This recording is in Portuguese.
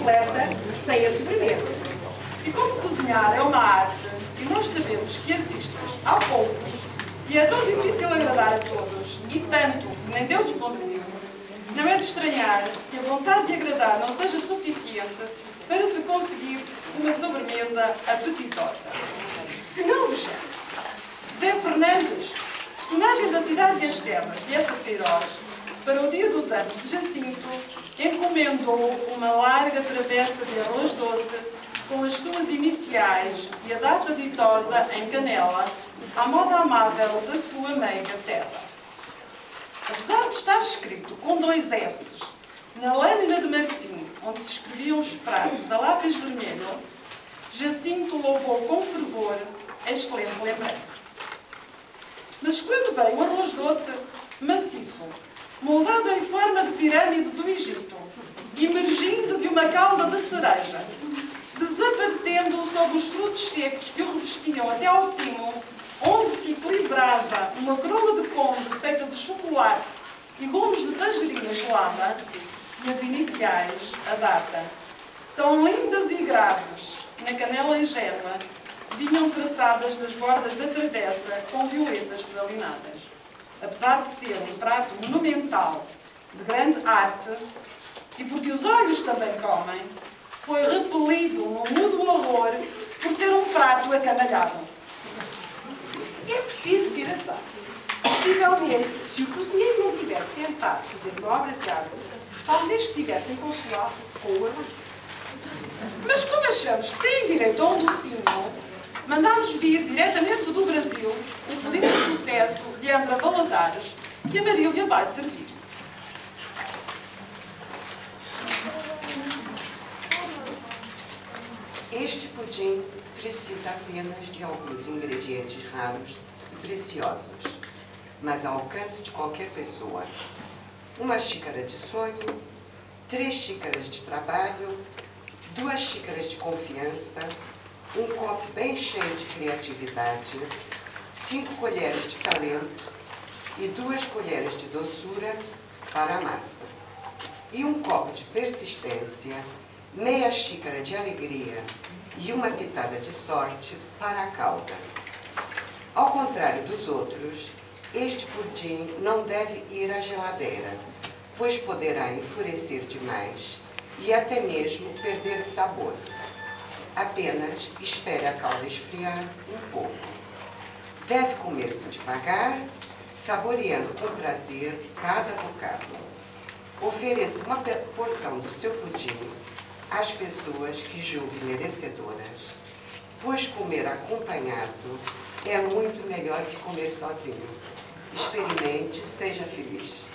completa sem a sobremesa. E como cozinhar é uma arte, e nós sabemos que artistas há poucos, e é tão difícil agradar a todos, e tanto que nem Deus o conseguiu, não é de estranhar que a vontade de agradar não seja suficiente para se conseguir uma sobremesa apetitosa. Se não vejamos, Zé Fernandes, personagem da cidade de Estemas, de Essa de Queiroz, para o dia dos anos de Jacinto, encomendou uma larga travessa de arroz doce com as suas iniciais e a data ditosa em canela, à moda amável da sua meiga terra. Apesar de estar escrito com 2 S na lâmina de marfim, onde se escreviam os pratos a lápis vermelho, Jacinto louvou com fervor a excelente lembrança. Mas quando veio o arroz doce, maciço, moldado em forma de pirâmide do Egito, emergindo de uma cauda de cereja, desaparecendo sob os frutos secos que o revestiam até ao cimo, onde se equilibrava uma coroa de conde feita de chocolate e gomos de tangerina gelada, e as iniciais, a data, tão lindas e graves, na canela ingênua, vinham traçadas nas bordas da travessa com violetas pedalinadas. Apesar de ser um prato monumental, de grande arte, e porque os olhos também comem, foi repelido no mudo horror por ser um prato acanalhado. É preciso ter azar. Possivelmente, se o cozinheiro não tivesse tentado fazer uma obra de arte, talvez tivessem consolado com o arroz doce. Mas como achamos que têm direito a um docinho, mandámos vir diretamente do Brasil o pedido de sucesso de Andra Valadares, que a Marília vai servir. Este pudim precisa apenas de alguns ingredientes raros e preciosos, mas ao alcance de qualquer pessoa. 1 xícara de sonho, 3 xícaras de trabalho, 2 xícaras de confiança, um copo bem cheio de criatividade, 5 colheres de talento e 2 colheres de doçura para a massa. E um copo de persistência, meia xícara de alegria e uma pitada de sorte para a calda. Ao contrário dos outros, este pudim não deve ir à geladeira, pois poderá enfurecer demais e até mesmo perder sabor. Apenas espere a calda esfriar um pouco. Deve comer-se devagar, saboreando com prazer cada bocado. Ofereça uma porção do seu pudim às pessoas que julguem merecedoras, pois comer acompanhado é muito melhor que comer sozinho. Experimente, seja feliz.